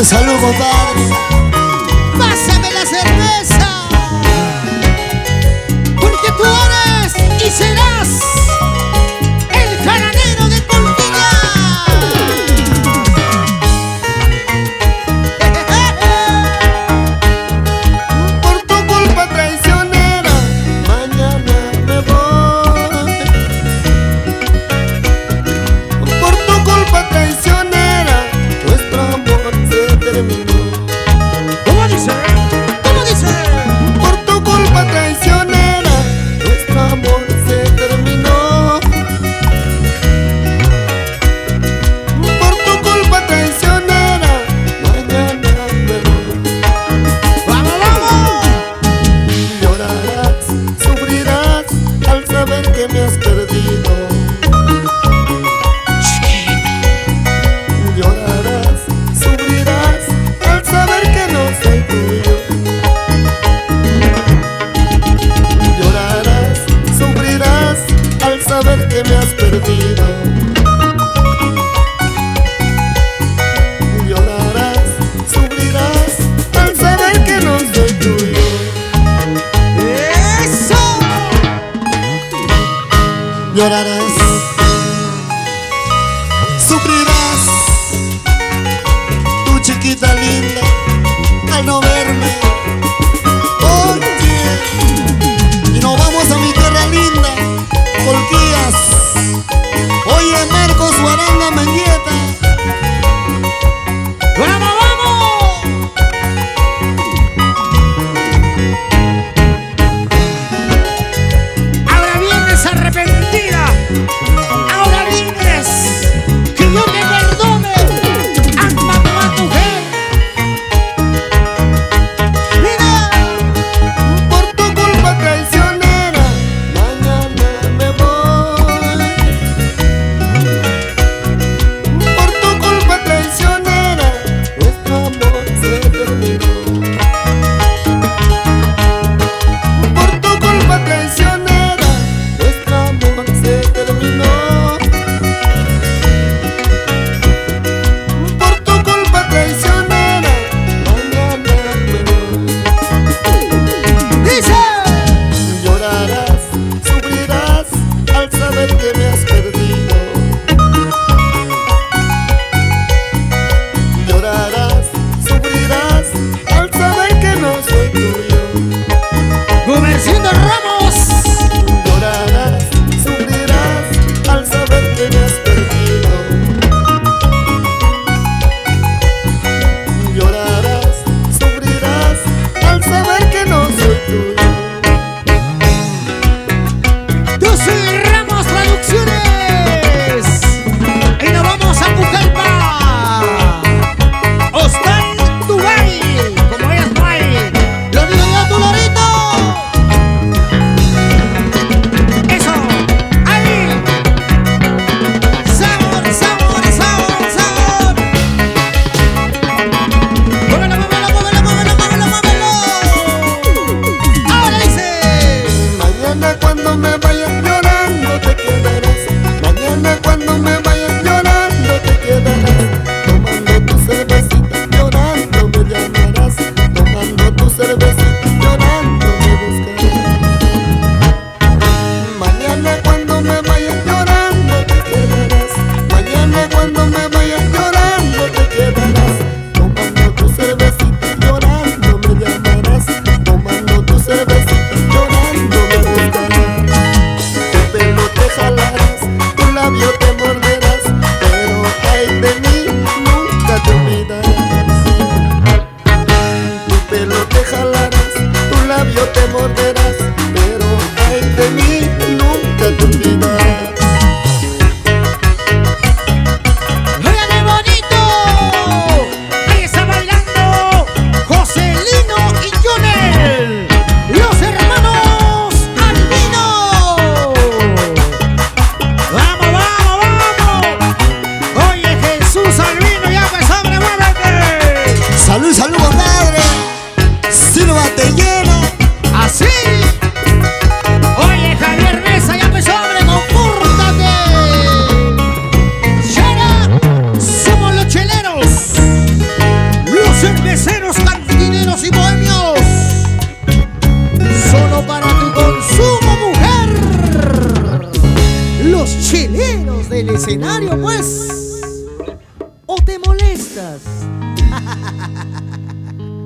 Salud, compadre. Pásame la cerveza, porque tú eres y serás el jaranero de Colquilla. Por tu culpa traicionera, mañana me voy. Por tu culpa traicionera, nuestro amor se terminó. ¿Cómo dice? ¿Cómo dice? Por tu culpa traicionera, nuestro amor se terminó. Por tu culpa traicionera, mañana me voy. ¡Vamos, vamos! Llorarás, sufrirás al saber que me has perdido. Llorarás, sufrirás al saber que no soy tuyo. Llorarás, sufrirás al saber que me has perdido. Llorarás, sufrirás al saber que no soy tuyo. ¡Eso! Llorarás, sufrirás, tu chiquita linda, al no verme. Oye, y nos vamos a mi tierra linda, Colquillas. Oye, Marcos Guaranga Mendieta. ¡Vamos, vamos! Ahora vienes arrepentida. Ahora vienes que yo te perdone. Has matado a tu mujer. Mira, Por tu culpa traicionera, mañana me voy. escenario, pues.